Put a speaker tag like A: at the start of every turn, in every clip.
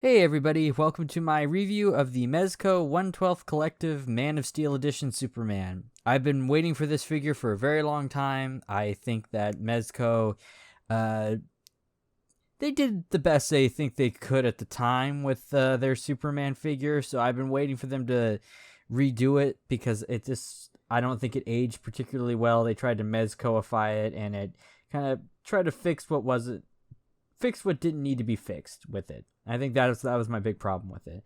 A: Hey everybody, welcome to my review of the Mezco 1/12 Collective Man of Steel Edition Superman. I've been waiting for this figure for a very long time. I think that Mezco, uh, they did the best they think they could at the time with their Superman figure, so I've been waiting for them to redo it because I don't think it aged particularly well. They tried to Mezcoify it and it kind of tried to fix what didn't need to be fixed with it. I think that was my big problem with it.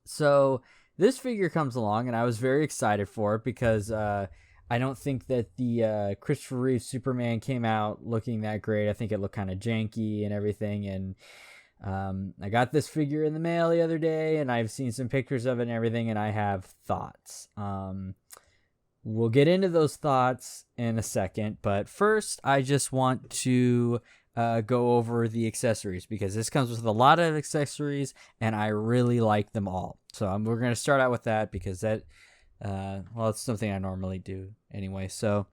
A: So this figure comes along, and I was very excited for it because I don't think that the Christopher Reeve Superman came out looking that great. I think it looked kind of janky and everything. And I got this figure in the mail the other day, and I've seen some pictures of it and everything, and I have thoughts. We'll get into those thoughts in a second, but first I just want to go over the accessories because this comes with a lot of accessories and I really like them all. So we're going to start out with that because that, it's something I normally do anyway. So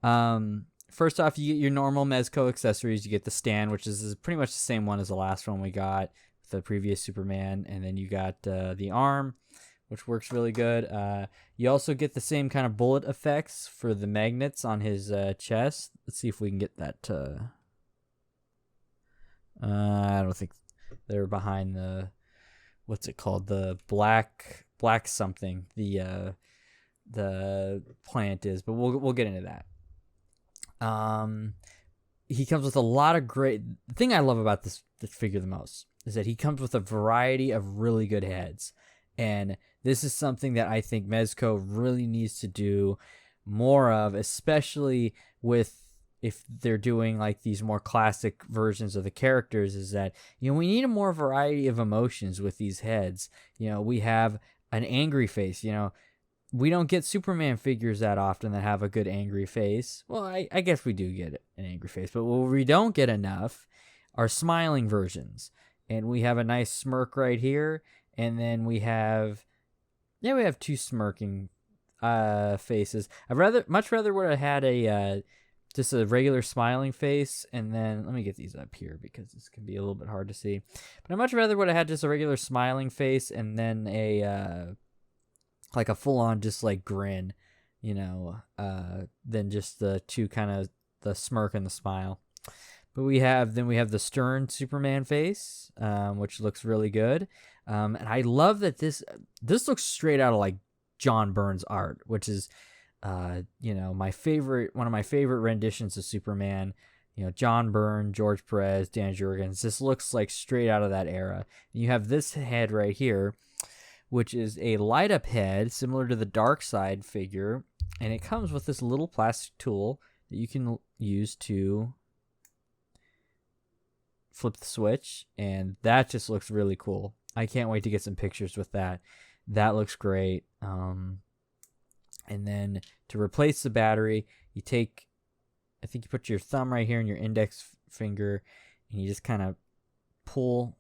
A: first off, you get your normal Mezco accessories. You get the stand, which is pretty much the same one as the last one we got, the previous Superman, and then you got the arm, which works really good. You also get the same kind of bullet effects for the magnets on his chest. Let's see if we can get that. I don't think they're behind the, what's it called? The black something. The plant is, but we'll get into that. He comes with a lot of great. The thing I love about this figure the most is that he comes with a variety of really good heads. And this is something that I think Mezco really needs to do more of, especially if they're doing like these more classic versions of the characters, is that, we need a more variety of emotions with these heads. We have an angry face. We don't get Superman figures that often that have a good angry face. Well, I guess we do get an angry face, but what we don't get enough are smiling versions. And we have a nice smirk right here. And then we have two smirking faces. Much rather would have had just a regular smiling face, and then let me get these up here because this can be a little bit hard to see. But I much rather would have had just a regular smiling face and then a like a full on just like grin, than just the two kind of the smirk and the smile. But we have the stern Superman face, which looks really good. And I love that this looks straight out of like John Byrne's art, which is, one of my favorite renditions of Superman. John Byrne, George Perez, Dan Jurgens. This looks like straight out of that era. And you have this head right here, which is a light up head similar to the Dark Side figure, and it comes with this little plastic tool that you can use to flip the switch, and that just looks really cool. I can't wait to get some pictures with that. That looks great. And then to replace the battery, I think you put your thumb right here and your index finger, and you just kind of pull,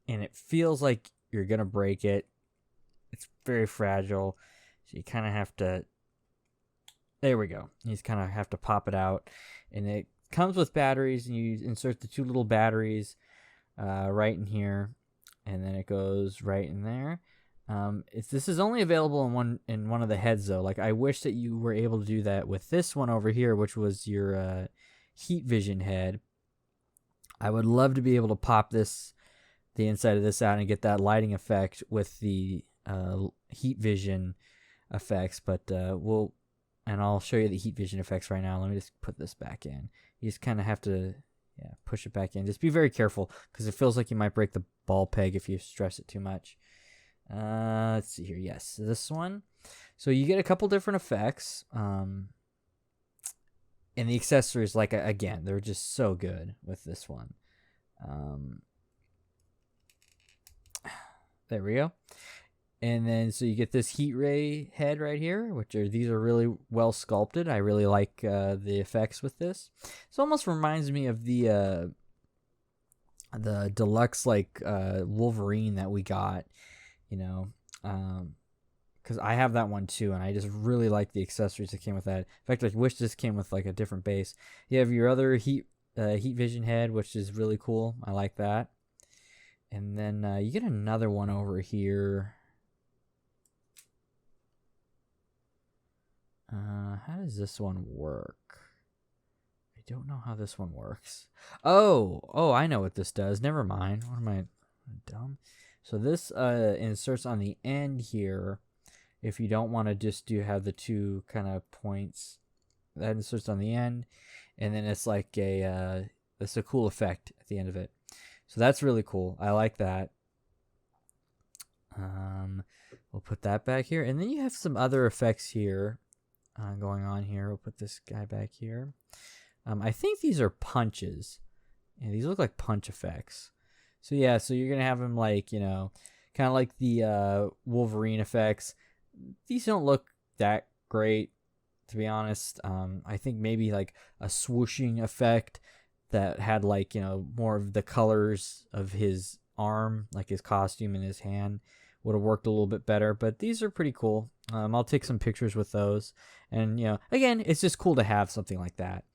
A: and it feels like you're gonna break it. It's very fragile, so you kind of have to. There we go. You just kind of have to pop it out, and it comes with batteries, and you insert the two little batteries right in here, and then it goes right in there. This is only available in one of the heads though. Like, I wish that you were able to do that with this one over here, which was your heat vision head. I would love to be able to pop the inside of this out and get that lighting effect with the heat vision effects, but I'll show you the heat vision effects right now. Let me just put this back in. You just kind of have to push it back in. Just be very careful because it feels like you might break the ball peg if you stress it too much. Let's see here. Yes, this one. So you get a couple different effects. And the accessories, like, again, they're just so good with this one. There we go. And then so you get this heat ray head right here, these are really well sculpted. I really like the effects with this. This almost reminds me of the deluxe Wolverine that we got, because I have that one too, and I just really like the accessories that came with that. In fact, I wish this came with like a different base. You have your other heat vision head, which is really cool. I like that. And then you get another one over here. How does this one work? I don't know how this one works. Oh, I know what this does. Never mind. What am I, dumb? So this inserts on the end here. If you don't want to just have the two kind of points, that inserts on the end, and then it's like it's a cool effect at the end of it. So that's really cool. I like that. We'll put that back here, and then you have some other effects here going on here. We'll put this guy back here. I think these are punches. Yeah, these look like punch effects. So yeah, so you're gonna have them like, you know, kind of like the Wolverine effects. These don't look that great, to be honest. I think maybe like a swooshing effect that had like, you know, more of the colors of his arm, like his costume and his hand, would have worked a little bit better. But these are pretty cool. I'll take some pictures with those. And, you know, again, it's just cool to have something like that.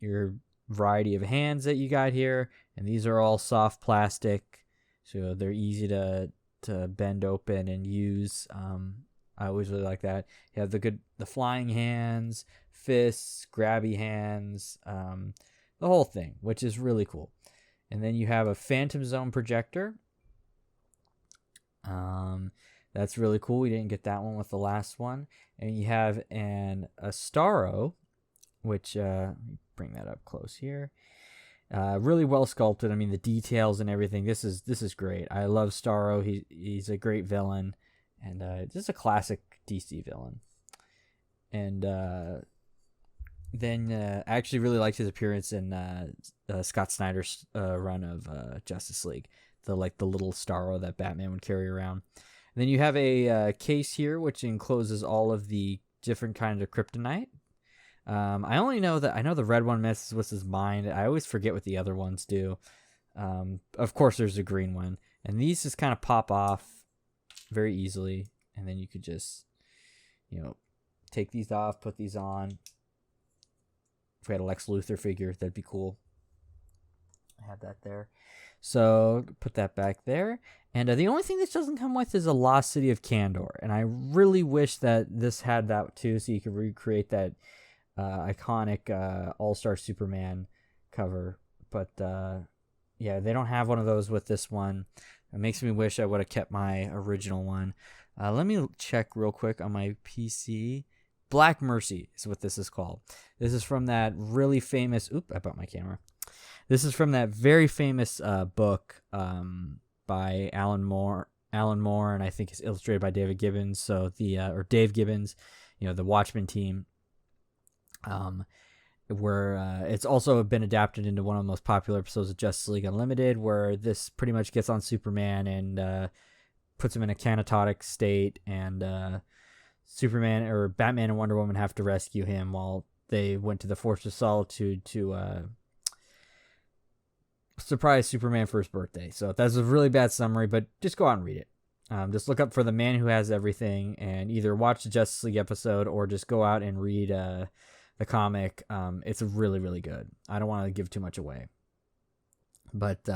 A: Your variety of hands that you got here, and these are all soft plastic, so they're easy to bend open and use. I always really like that. You have the flying hands, fists, grabby hands, the whole thing, which is really cool. And then you have a Phantom Zone projector. That's really cool. We didn't get that one with the last one. And you have a Starro, which let me bring that up close here. Really well sculpted. I mean, the details and everything. This is great. I love Starro. He's a great villain, and just a classic DC villain. And then I actually really liked his appearance in Scott Snyder's run of Justice League. The little Starro that Batman would carry around. And then you have a case here which encloses all of the different kinds of kryptonite. I know the red one messes with his mind. I always forget what the other ones do. Of course, there's a green one, and these just kind of pop off very easily, and then you could just, you know, take these off, put these on. If we had a Lex Luthor figure, that'd be cool. I had that there, so put that back there. And the only thing this doesn't come with is a Lost City of Kandor, and I really wish that this had that too, so you could recreate that iconic All-Star Superman cover. But yeah, they don't have one of those with this one. It makes me wish I would have kept my original one. Let me check real quick on my PC. Black Mercy is what this is called. This is from that really famous... Oop, I bumped my camera. This is from that very famous book by Alan Moore, and I think it's illustrated by David Gibbons. So or Dave Gibbons, you know, the Watchmen team. Where it's also been adapted into one of the most popular episodes of Justice League Unlimited, where this pretty much gets on Superman and puts him in a canatotic state, and Superman or Batman and Wonder Woman have to rescue him while they went to the Fortress of Solitude to surprise Superman for his birthday. So that's a really bad summary, but just go out and read it. Just look up for The Man Who Has Everything and either watch the Justice League episode or just go out and read the comic. It's really, really good. I don't want to give too much away, but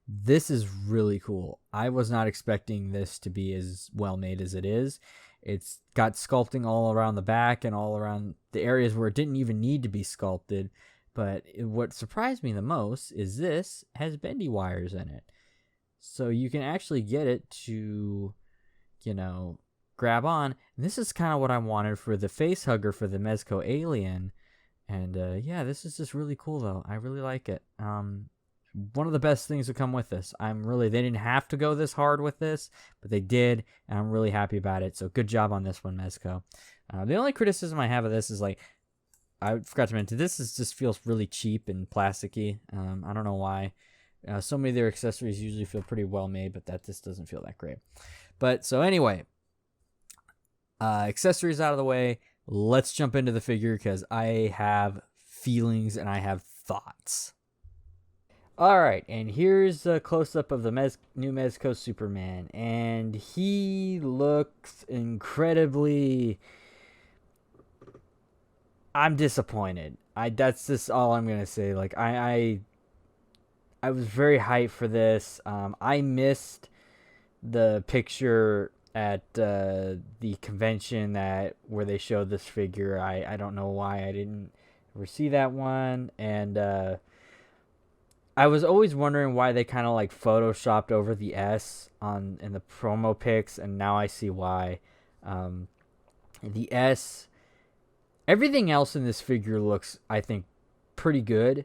A: this is really cool. I was not expecting this to be as well made as it is. It's got sculpting all around the back and all around the areas where it didn't even need to be sculpted. But what surprised me the most is this has bendy wires in it. So you can actually get it to, you know, grab on. And this is kind of what I wanted for the face hugger for the Mezco alien. And yeah, this is just really cool though. I really like it. One of the best things to come with this. They didn't have to go this hard with this, but they did, and I'm really happy about it. So good job on this one, Mezco. The only criticism I have of this is, like, I forgot to mention, just feels really cheap and plasticky. I don't know why. So many of their accessories usually feel pretty well made, but that just doesn't feel that great. But so anyway, accessories out of the way. Let's jump into the figure because I have feelings and I have thoughts. All right, and here's a close-up of the new Mezco Superman, and he looks incredibly... I'm disappointed. That's just all I'm gonna say. Like, I I was very hyped for this. I missed the picture at the convention that where they showed this figure. I don't know why I didn't ever see that one, and I was always wondering why they kind of like photoshopped over the S on in the promo pics, and now I see why. Um, the S, everything else in this figure looks, I think, pretty good,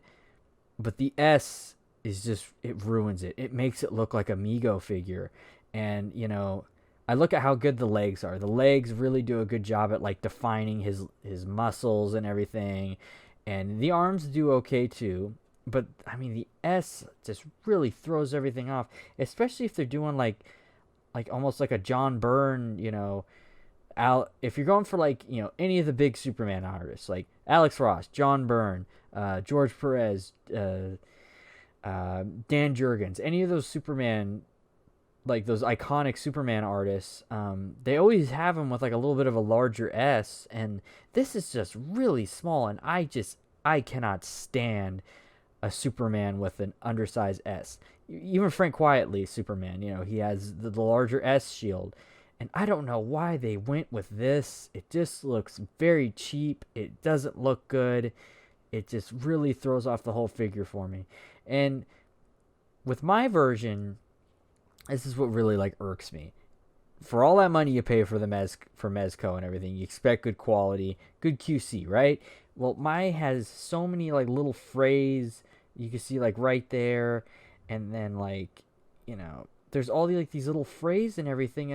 A: but the S is just, it ruins it. It makes it look like a Mego figure, and I look at how good the legs are. The legs really do a good job at like defining his muscles and everything, and the arms do okay too. But I mean, the S just really throws everything off, especially if they're doing like almost like a John Byrne, if you're going for like any of the big Superman artists like Alex Ross, John Byrne, George Perez, Dan Jurgens, any of those Superman, like those iconic Superman artists, they always have them with like a little bit of a larger S, and this is just really small, and I cannot stand a Superman with an undersized S. Even Frank Quietly Superman, he has the larger S shield. And I don't know why they went with this. It just looks very cheap. It doesn't look good. It just really throws off the whole figure for me. And with my version, this is what really like irks me. For all that money you pay for for Mezco and everything, you expect good quality, good QC, right? Well, my has so many like little frays you can see like right there, and then like there's all these little frays and everything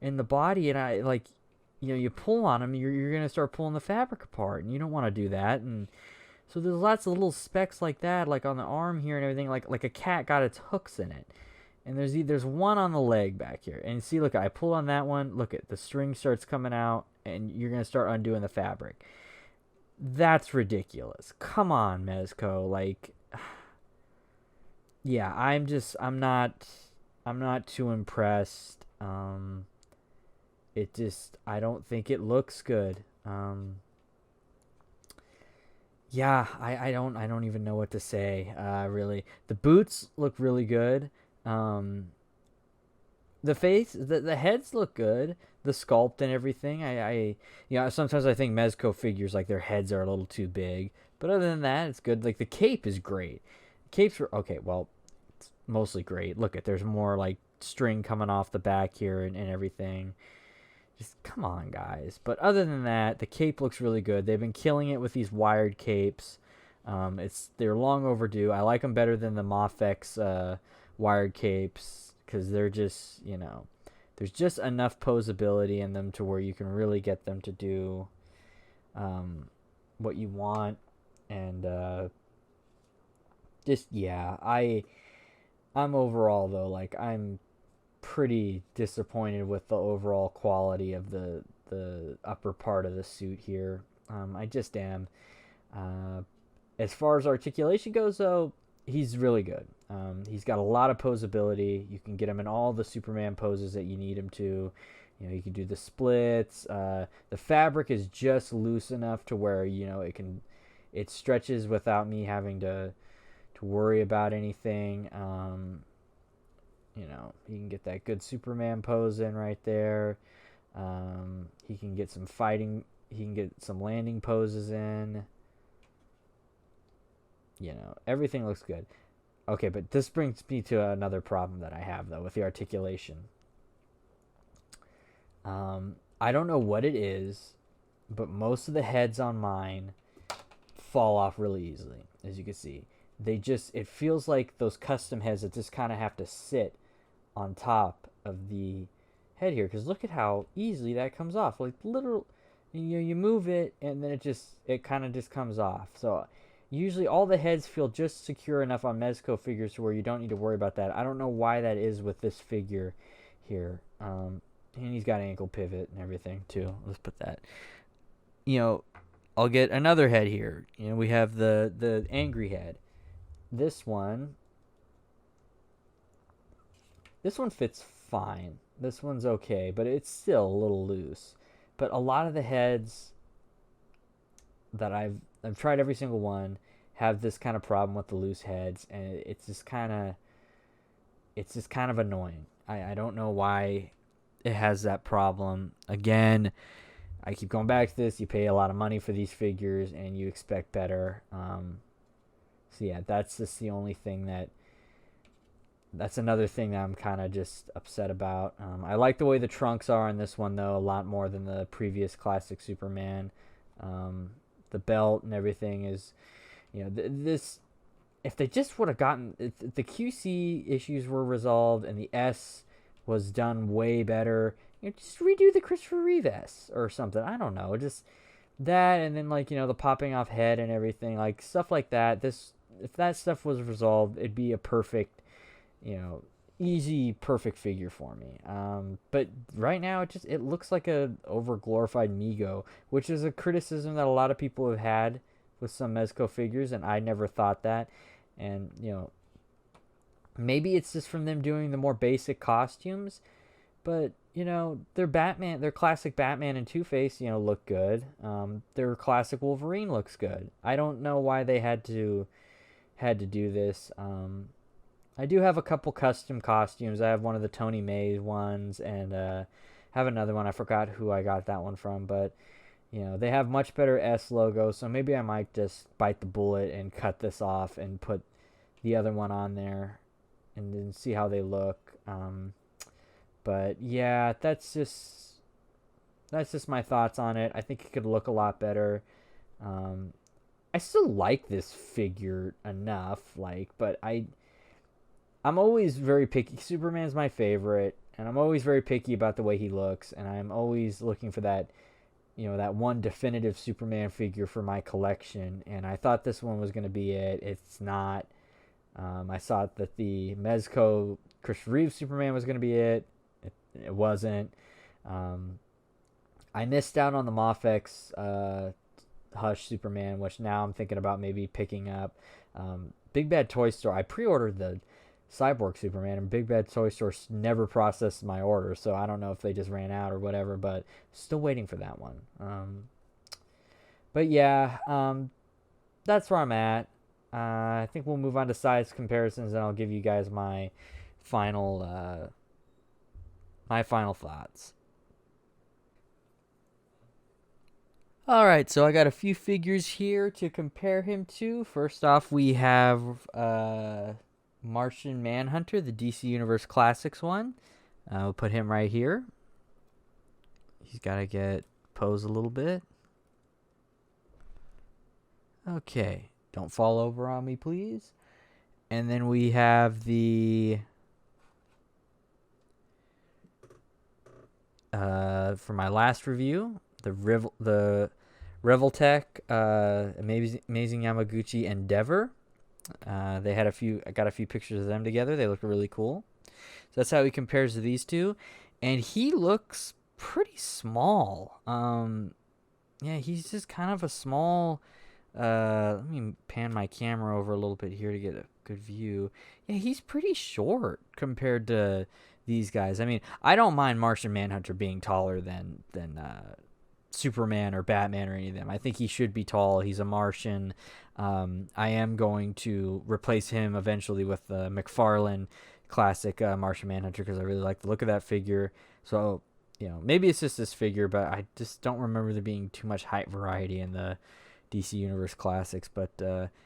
A: in the body, and I like you pull on them, you're gonna start pulling the fabric apart, and you don't want to do that. And so there's lots of little specks like that, like on the arm here and everything, like a cat got its hooks in it. And there's one on the leg back here, and see, look, I pull on that one, look at the string starts coming out, and you're gonna start undoing the fabric. That's ridiculous. Come on, Mezco. Like, yeah, I'm not too impressed. I don't think it looks good. Yeah, I don't even know what to say. Really, the boots look really good. The heads look good. The sculpt and everything. Sometimes I think Mezco figures like their heads are a little too big, but other than that, it's good. Like the cape is great. Capes were okay. Well, it's mostly great. Look at there's more like string coming off the back here and everything. Just come on, guys. But other than that, the cape looks really good. They've been killing it with these wired capes. They're long overdue. I like them better than the Mafex wired capes because they're just there's just enough posability in them to where you can really get them to do what you want. And I'm overall though, like, I'm pretty disappointed with the overall quality of the upper part of the suit here. I just am. As far as articulation goes, though, he's really good. He's got a lot of posability. You can get him in all the Superman poses that you need him to. You can do the splits. The fabric is just loose enough to where it stretches without me having to worry about anything. He can get that good Superman pose in right there. He can get some fighting. He can get some landing poses in. Everything looks good. Okay, but this brings me to another problem that I have, though, with the articulation. I don't know what it is, but most of the heads on mine fall off really easily, as you can see. It feels like those custom heads that just kind of have to sit on top of the head here, because look at how easily that comes off. Like, literal, you move it, and then it kind of just comes off. So usually all the heads feel just secure enough on Mezco figures to where you don't need to worry about that. I don't know why that is with this figure here. And he's got ankle pivot and everything too. Let's put that. I'll get another head here. We have the angry head. This one fits fine. This one's okay, but it's still a little loose. But a lot of the heads that I've tried every single one have this kind of problem with the loose heads, and it's just kind of annoying. I don't know why it has that problem. Again, I keep going back to this. You pay a lot of money for these figures, and you expect better. So yeah, that's just the only thing that's another thing that I'm kind of just upset about. I like the way the trunks are in this one, though, a lot more than the previous classic Superman. The belt and everything is, this. If they just would have gotten, if the QC issues were resolved and the S was done way better, just redo the Christopher Reeve S or something. I don't know, just that, and then the popping off head and everything, like stuff like that. If that stuff was resolved, it'd be a perfect, easy, perfect figure for me. But right now it looks like a over glorified Mego, which is a criticism that a lot of people have had with some Mezco figures, and I never thought that. And maybe it's just from them doing the more basic costumes, but their classic Batman and Two-Face look good. Their classic Wolverine looks good. I don't know why they had to do this. I do have a couple custom costumes. I have one of the Tony Mays ones, and have another one. I forgot who I got that one from, but they have much better S logo, so maybe I might just bite the bullet and cut this off and put the other one on there and then see how they look. But yeah, that's just my thoughts on it. I think it could look a lot better. I still like this figure enough, but I'm always very picky. Superman's my favorite, and I'm always very picky about the way he looks, and I'm always looking for that that one definitive Superman figure for my collection, and I thought this one was going to be it. It's not. I thought that the Mezco Christopher Reeve Superman was going to be it. It wasn't. I missed out on the Mafex Hush Superman, which now I'm thinking about maybe picking up. Big Bad Toy Store, I pre-ordered the Cyborg Superman, and Big Bad Toy Store never processed my order, so I don't know if they just ran out or whatever, but still waiting for that one. But yeah, that's where I'm at. I think we'll move on to size comparisons, and I'll give you guys my final thoughts. Alright, so I got a few figures here to compare him to. First off, we have Martian Manhunter, the DC Universe Classics one. We'll put him right here. He's got to pose a little bit. Okay, don't fall over on me, please. And then we have the for my last review, the Revoltech Amazing Yamaguchi Endeavor. They had I got a few pictures of them together. They look really cool. So that's how he compares to these two, and he looks pretty small. Yeah, he's just kind of a small. Let me pan my camera over a little bit here to get a good view. Yeah, he's pretty short compared to these guys. I mean, I don't mind Martian Manhunter being taller than Superman or Batman or any of them. I think he should be tall. He's a Martian. I am going to replace him eventually with the McFarlane classic Martian Manhunter because I really like the look of that figure. So, maybe it's just this figure, but I just don't remember there being too much height variety in the DC Universe Classics. But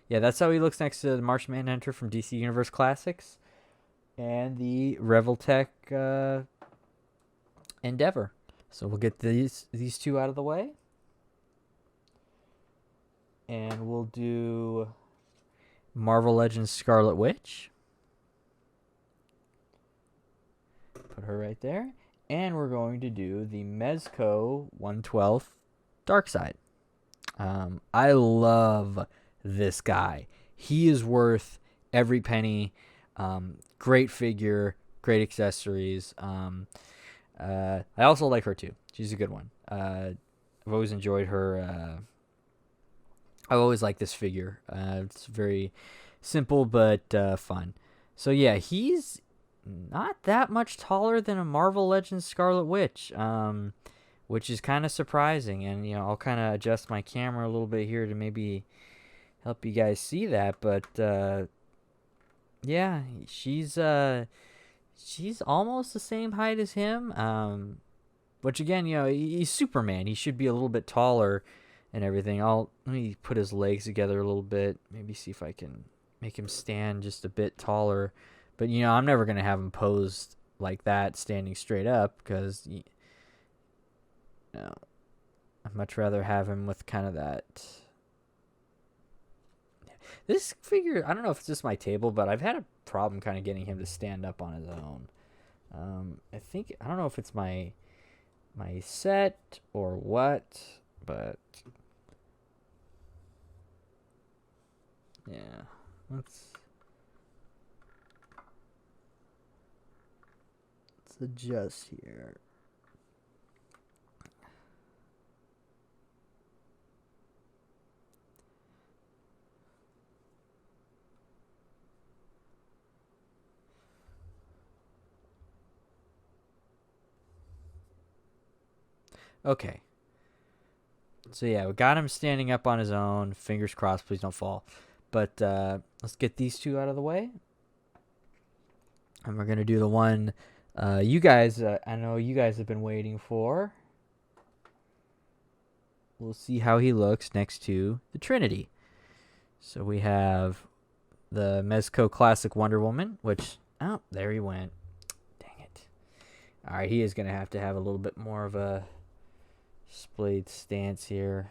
A: yeah, that's how he looks next to the Martian Manhunter from DC Universe Classics and the Revoltech Endeavor. So we'll get these two out of the way. And we'll do Marvel Legends Scarlet Witch. Put her right there. And we're going to do the Mezco 112th Darkseid. I love this guy. He is worth every penny. Great figure, great accessories. I also like her too. She's a good one. I've always enjoyed her. I've always liked this figure. It's very simple but fun. So yeah, he's not that much taller than a Marvel Legends Scarlet Witch, which is kind of surprising. And I'll kind of adjust my camera a little bit here to maybe help you guys see that, but yeah, she's almost the same height as him. Which again, he's Superman. He should be a little bit taller and everything. Let me put his legs together a little bit. Maybe see if I can make him stand just a bit taller. But I'm never gonna have him posed like that, standing straight up, because I'd much rather have him with kind of that. This figure, I don't know if it's just my table, but I've had a problem kind of getting him to stand up on his own. I don't know if it's my set or what, but yeah, let's adjust here. Okay. So yeah, we got him standing up on his own. Fingers crossed, please don't fall. But let's get these two out of the way. And we're going to do the one you guys, I know you guys have been waiting for. We'll see how he looks next to the Trinity. So we have the Mezco Classic Wonder Woman, which, there he went. Dang it. All right, he is going to have a little bit more of a splayed stance here.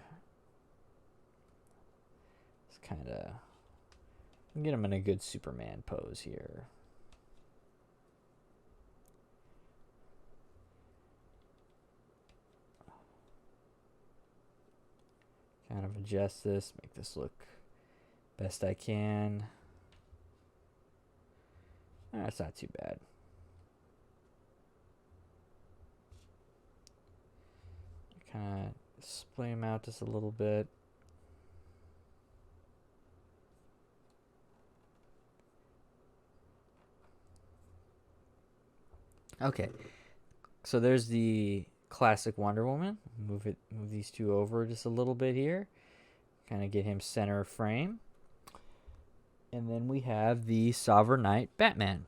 A: It's kind of get him in a good Superman pose here. Kind of adjust this, make this look best I can. That's not too bad. Kind of splay him out just a little bit. Okay, so there's the classic Wonder Woman. Move these two over just a little bit here. Kind of get him center frame. And then we have the Sovereign Knight Batman.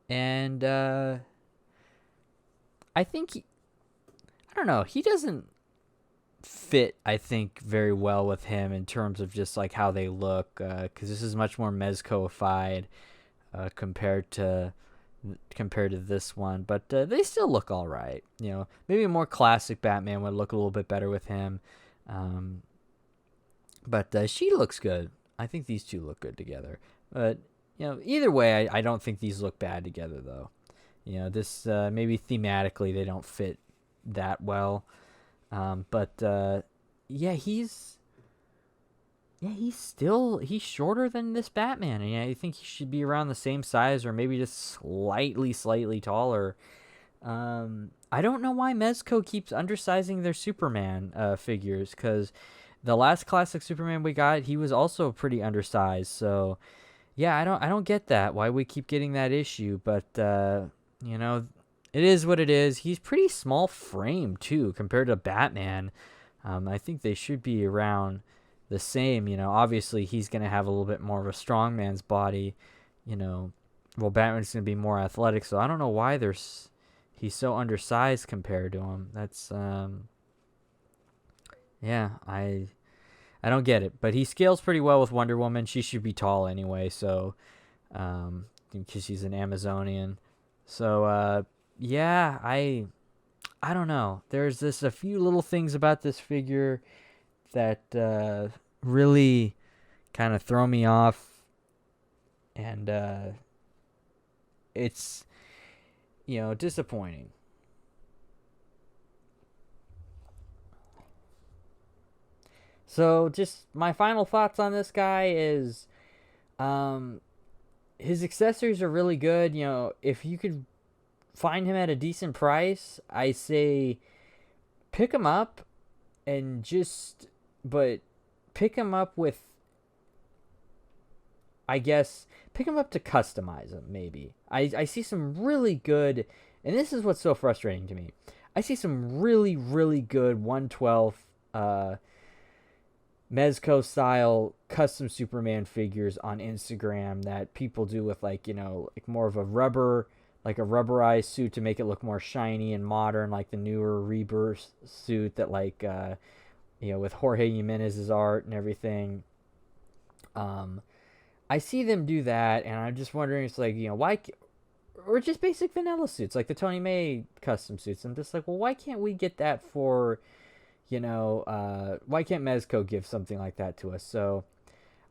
A: And I think I don't know, he doesn't fit, I think, very well with him in terms of just like how they look, because this is much more Mezco-ified compared to this one, but they still look all right. Maybe a more classic Batman would look a little bit better with him, but she looks good. I think these two look good together. But either way, I don't think these look bad together, though. This maybe thematically they don't fit that well, but he's shorter than this Batman, and I think he should be around the same size or maybe just slightly taller. I don't know why Mezco keeps undersizing their Superman figures, because the last classic Superman we got, he was also pretty undersized. So yeah, I don't get that, why we keep getting that issue, but it is what it is. He's pretty small frame too compared to Batman. I think they should be around the same. Obviously he's going to have a little bit more of a strongman's body, well, Batman's going to be more athletic, so I don't know why he's so undersized compared to him. That's I don't get it, but he scales pretty well with Wonder Woman. She should be tall anyway, so because she's an Amazonian. So I don't know. There's a few little things about this figure that really kind of throw me off, and it's disappointing. So just my final thoughts on this guy is his accessories are really good. If you could find him at a decent price, I say pick him up, but pick him up with, I guess, pick him up to customize him, maybe. I see some really good, and this is what's so frustrating to me. I see some really, really good 1/12 Mezco style custom Superman figures on Instagram that people do with like, like more of a rubberized suit to make it look more shiny and modern, like the newer Rebirth suit that like, with Jorge Jimenez's art and everything. I see them do that, and I'm just wondering, it's like, why, or just basic vanilla suits, like the Tony May custom suits. I'm just like, well, why can't we get that for, why can't Mezco give something like that to us? So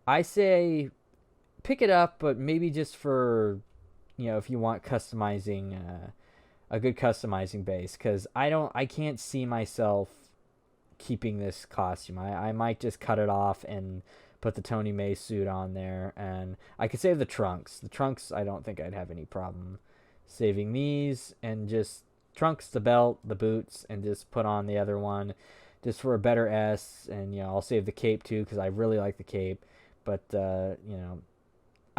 A: I say pick it up, but maybe just for, if you want customizing, a good customizing base, because I can't see myself keeping this costume. I might just cut it off and put the Tony May suit on there, and I could save the trunks. The trunks, I don't think I'd have any problem saving these, and just trunks, the belt, the boots, and just put on the other one just for a better S. And I'll save the cape too, because I really like the cape. But I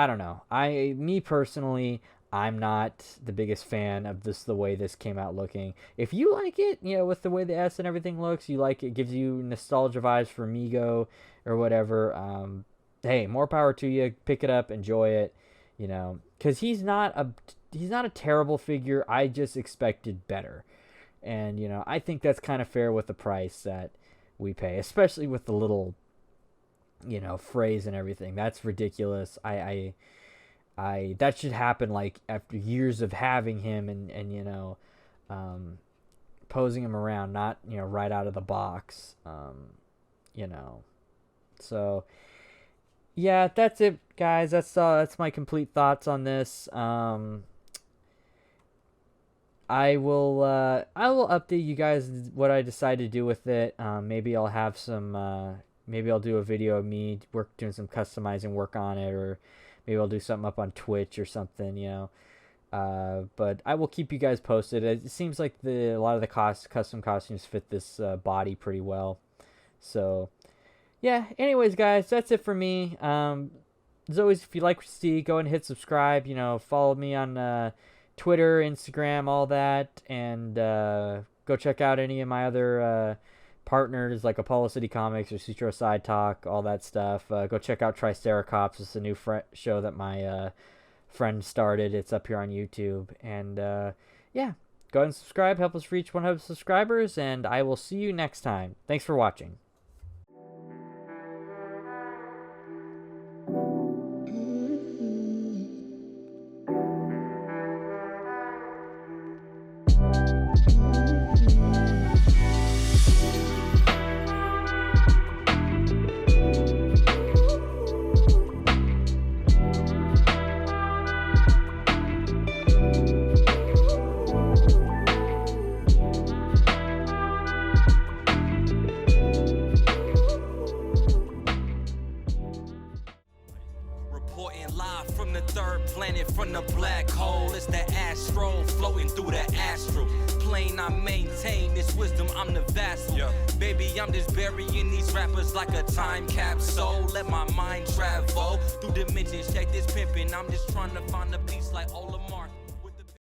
A: don't know. Me personally, I'm not the biggest fan of the way this came out looking. If you like it, with the way the S and everything looks, you like it, gives you nostalgia vibes for Mego or whatever, hey, more power to you. Pick it up, enjoy it, because he's not a terrible figure. I just expected better. And, I think that's kind of fair with the price that we pay, especially with the little, phrase and everything. That's ridiculous. I that should happen like after years of having him and posing him around, not, right out of the box. So yeah, that's it, guys. That's my complete thoughts on this. I will update you guys what I decide to do with it. Maybe I'll have some. Maybe I'll do a video of me doing some customizing work on it, or maybe I'll do something up on Twitch or something. But I will keep you guys posted. It seems like a lot of the custom costumes fit this body pretty well. So yeah. Anyways, guys, that's it for me. As always, if you like what you see, go and hit subscribe. Follow me on Twitter, Instagram, all that, and go check out any of my other partners like Apollo City Comics or Sutro Side Talk, all that stuff. Go check out Triceratops. It's a new show that my friend started. It's up here on YouTube. And yeah, go ahead and subscribe. Help us reach 100 subscribers, and I will see you next time. Thanks for watching.
B: From the black hole, it's the astro floating through the astral plane. I maintain this wisdom, I'm the vassal. Baby, I'm just burying these rappers like a time capsule. Let my mind travel through dimensions, check this pimping. I'm just trying to find a piece like Olamar.